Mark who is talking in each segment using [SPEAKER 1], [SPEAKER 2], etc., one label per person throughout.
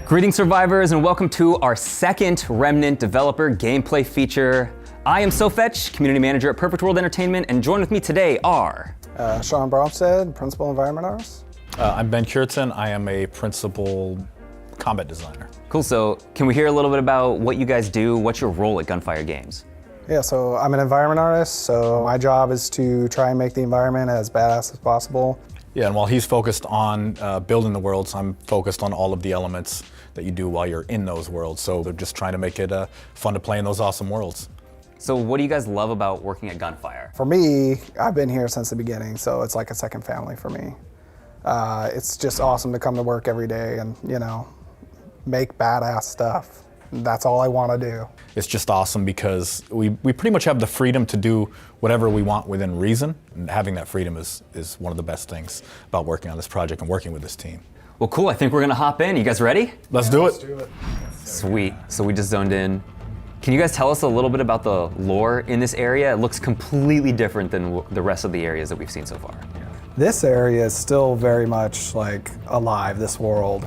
[SPEAKER 1] Greetings, survivors, and welcome to our second Remnant developer gameplay feature. I am SoFetch, community manager at Perfect World Entertainment, and joined with me today are...
[SPEAKER 2] Sean Bromstead, principal environment artist.
[SPEAKER 3] I'm Ben Curtin. I am a principal combat designer.
[SPEAKER 1] Cool, so can we hear a little bit about what you guys do? What's your role at Gunfire Games?
[SPEAKER 2] Yeah, so I'm an environment artist, so my job is to try and make the environment as badass as possible.
[SPEAKER 3] Yeah, and while he's focused on building the worlds, I'm focused on all of the elements that you do while you're in those worlds. So they're just trying to make it fun to play in those awesome worlds.
[SPEAKER 1] So what do you guys love about working at Gunfire?
[SPEAKER 2] For me, I've been here since the beginning, so it's like a second family for me. It's just awesome to come to work every day and, you know, make badass stuff. That's all I want to do.
[SPEAKER 3] It's just awesome because we pretty much have the freedom to do whatever we want within reason. And having that freedom is one of the best things about working on this project and working with this team.
[SPEAKER 1] Well, cool, I think we're gonna hop in. You guys ready?
[SPEAKER 3] Let's do it.
[SPEAKER 2] Let's do it.
[SPEAKER 1] Sweet, so we just zoned in. Can you guys tell us a little bit about the lore in this area? It looks completely different than the rest of the areas that we've seen so far.
[SPEAKER 2] This area is still very much like alive, this world.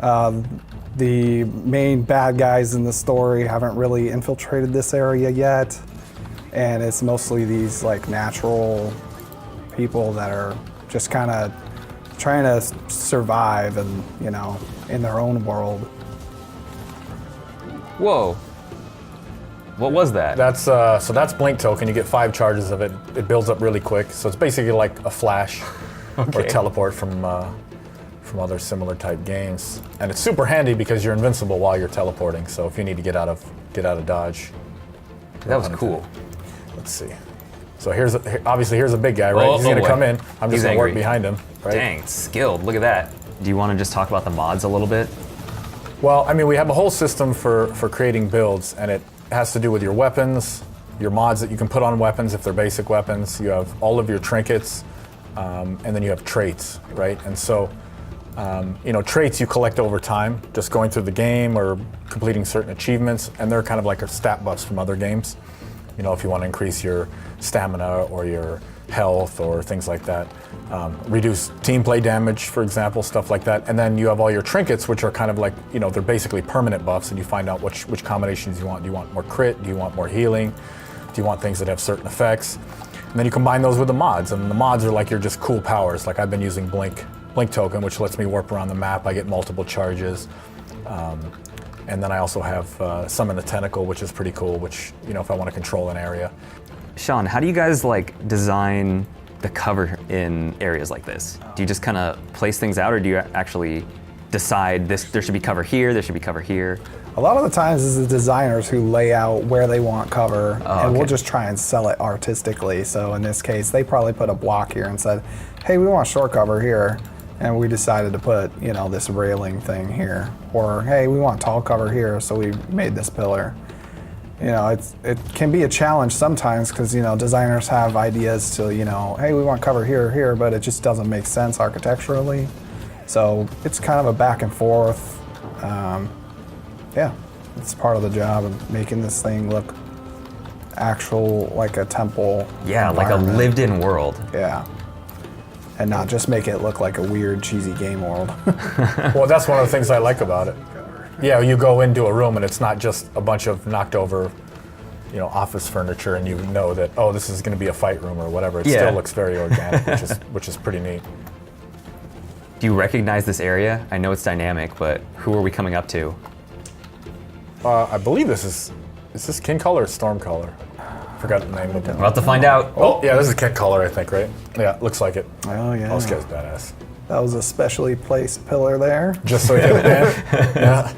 [SPEAKER 2] The main bad guys in the story haven't really infiltrated this area yet, and it's mostly these like natural people that are just kind of trying to survive and, you know, in their own world.
[SPEAKER 1] Whoa. What was that?
[SPEAKER 3] That's so that's Blink Token. You get 5 charges of it. It builds up really quick. So it's basically like a flash or a teleport from other similar type games. And it's super handy because you're invincible while you're teleporting. So if you need to get out of dodge.
[SPEAKER 1] That was cool.
[SPEAKER 3] Let's see. So obviously here's a big guy, right?
[SPEAKER 1] Oh,
[SPEAKER 3] He's gonna
[SPEAKER 1] boy.
[SPEAKER 3] come in. I'm just gonna
[SPEAKER 1] angry.
[SPEAKER 3] work behind him, right?
[SPEAKER 1] Dang, it's skilled, look at that. Do you want to just talk about the mods a little bit?
[SPEAKER 3] Well, I mean, we have a whole system for creating builds, and it has to do with your weapons, your mods that you can put on weapons if they're basic weapons. You have all of your trinkets, and then you have traits, right? And so, you know, traits you collect over time, just going through the game or completing certain achievements, and they're kind of like a stat buffs from other games. You know, if you want to increase your stamina or your health or things like that. Reduce team play damage, for example, stuff like that. And then you have all your trinkets, which are kind of like, you know, they're basically permanent buffs, and you find out which combinations you want. Do you want more crit? Do you want more healing? Do you want things that have certain effects? And then you combine those with the mods, and the mods are like your just cool powers. Like I've been using Blink Token, which lets me warp around the map. I get multiple charges. And then I also have Summon the Tentacle, which is pretty cool, which, you know, if I want to control an area.
[SPEAKER 1] Sean, how do you guys like design the cover in areas like this? Do you just kind of place things out, or do you actually decide there should be cover here, there should be cover here?
[SPEAKER 2] A lot of the times it's the designers who lay out where they want cover, and we'll just try and sell it artistically. So in this case, they probably put a block here and said, hey, we want short cover here. And we decided to put, you know, this railing thing here. Or, hey, we want tall cover here, so we made this pillar. You know, it can be a challenge sometimes because, you know, designers have ideas to, you know, hey, we want cover here or here, but it just doesn't make sense architecturally. So it's kind of a back and forth. Yeah, it's part of the job of making this thing look actual, like a temple.
[SPEAKER 1] Yeah, like a lived-in world.
[SPEAKER 2] Yeah. And not just make it look like a weird, cheesy game world.
[SPEAKER 3] Well, that's one of the things I like about it. Yeah, you go into a room and it's not just a bunch of knocked over, you know, office furniture, and you know that, oh, this is going to be a fight room or whatever. It still looks very organic, which is pretty neat.
[SPEAKER 1] Do you recognize this area? I know it's dynamic, but who are we coming up to?
[SPEAKER 3] I believe is this King Color or Storm Color? I forgot the name of them.
[SPEAKER 1] We're about to find out.
[SPEAKER 3] Oh, yeah, this is King Color, I think, right? Yeah, looks like it.
[SPEAKER 2] Oh, yeah.
[SPEAKER 3] Oh, this guy's badass.
[SPEAKER 2] That was a specially placed pillar there.
[SPEAKER 3] Just so he can yeah.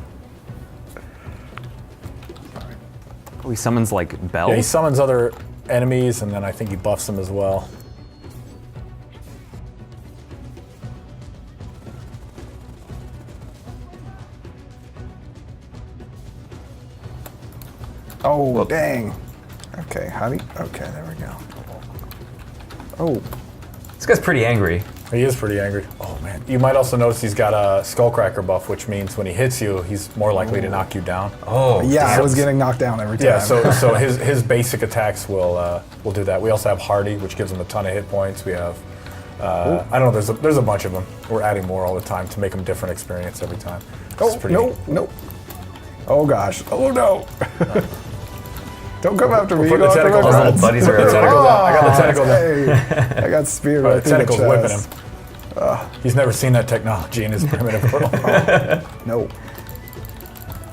[SPEAKER 1] Oh, he summons like bells?
[SPEAKER 3] Yeah, he summons other enemies, and then I think he buffs them as well.
[SPEAKER 2] Oh, whoop. Dang. Okay, okay, there we go. Oh.
[SPEAKER 1] This guy's pretty angry.
[SPEAKER 3] He is pretty angry. Oh, man. You might also notice he's got a Skullcracker buff, which means when he hits you, he's more likely to knock you down.
[SPEAKER 1] Oh,
[SPEAKER 2] yeah, I was getting knocked down every time.
[SPEAKER 3] Yeah, so his basic attacks will do that. We also have Hardy, which gives him a ton of hit points. We have I don't know. There's a bunch of them. We're adding more all the time to make them different experience every time.
[SPEAKER 2] Oh, no. Oh gosh. Oh no. Don't come after me.
[SPEAKER 3] Put the tentacles
[SPEAKER 1] Those
[SPEAKER 3] on.
[SPEAKER 1] little buddies are
[SPEAKER 3] Put the tentacles on. I got the tentacles on.
[SPEAKER 2] Hey, I got speared
[SPEAKER 3] Oh,
[SPEAKER 2] right
[SPEAKER 3] the
[SPEAKER 2] through the
[SPEAKER 3] tentacles whipping him.
[SPEAKER 2] chest.
[SPEAKER 3] He's never seen that technology in his primitive world.
[SPEAKER 2] No.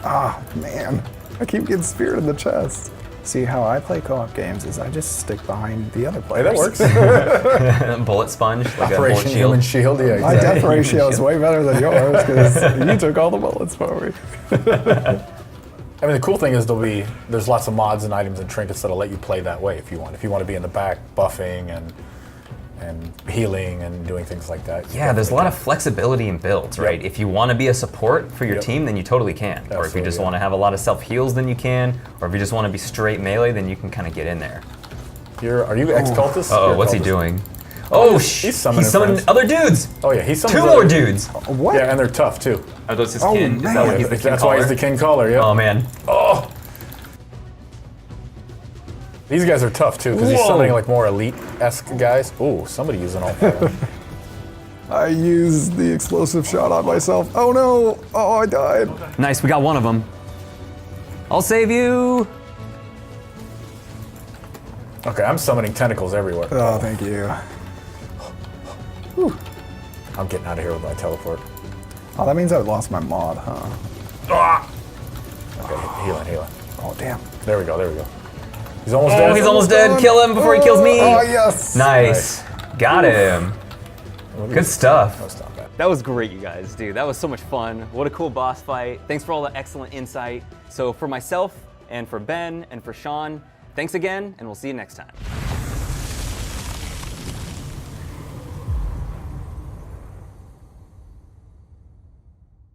[SPEAKER 2] Ah, man. I keep getting speared in the chest. See, how I play co-op games is I just stick behind the other
[SPEAKER 3] Hey,
[SPEAKER 2] players.
[SPEAKER 3] that works.
[SPEAKER 1] bullet sponge, like a bullet
[SPEAKER 3] Operation
[SPEAKER 1] shield.
[SPEAKER 3] Human Shield. Yeah,
[SPEAKER 2] My
[SPEAKER 3] exactly.
[SPEAKER 2] death ratio is way better than yours because you took all the bullets for me.
[SPEAKER 3] I mean, the cool thing is there's lots of mods and items and trinkets that'll let you play that way if you want. If you want to be in the back buffing and healing and doing things like that.
[SPEAKER 1] Yeah, there's a lot of flexibility in builds, right?
[SPEAKER 3] Yep.
[SPEAKER 1] If you want to be a support for your
[SPEAKER 3] Yep.
[SPEAKER 1] team, then you totally can. Or if you
[SPEAKER 3] Absolutely,
[SPEAKER 1] just
[SPEAKER 3] yeah.
[SPEAKER 1] want to have a lot of self-heals, then you can. Or if you just want to be straight melee, then you can kind of get in there.
[SPEAKER 3] Are you ex-cultist?
[SPEAKER 1] Uh-oh,
[SPEAKER 3] You're
[SPEAKER 1] what's he
[SPEAKER 3] cultist.
[SPEAKER 1] doing? Oh,
[SPEAKER 3] he's summoning friends.
[SPEAKER 1] other dudes!
[SPEAKER 3] Oh yeah, he's summoned
[SPEAKER 1] 2 more dudes!
[SPEAKER 2] What?
[SPEAKER 3] Yeah, and they're tough too.
[SPEAKER 1] Are those his
[SPEAKER 2] Oh,
[SPEAKER 1] kin? Is that
[SPEAKER 2] man.
[SPEAKER 1] what he's the kin
[SPEAKER 3] That's why he's the king caller. Yeah.
[SPEAKER 1] Oh, man.
[SPEAKER 3] Oh. These guys are tough too because he's
[SPEAKER 1] Whoa.
[SPEAKER 3] summoning like more elite-esque guys. Ooh, somebody using all fire.
[SPEAKER 2] I used the explosive shot on myself. Oh no! Oh, I died.
[SPEAKER 1] Nice, we got one of them. I'll save you!
[SPEAKER 3] Okay, I'm summoning tentacles everywhere.
[SPEAKER 2] Oh, thank you.
[SPEAKER 3] I'm getting out of here with my teleport.
[SPEAKER 2] Oh, that means I lost my mod, huh?
[SPEAKER 3] Ah! Okay, healing.
[SPEAKER 2] Oh, damn.
[SPEAKER 3] There we go. He's almost dead.
[SPEAKER 1] Oh, he's almost dead. Kill him before he kills me!
[SPEAKER 2] Oh, yes.
[SPEAKER 1] Nice. Got him. Good stuff.
[SPEAKER 3] That's not bad.
[SPEAKER 1] That was great, you guys, dude. That was so much fun. What a cool boss fight. Thanks for all the excellent insight. So for myself and for Ben and for Sean, thanks again, and we'll see you next time.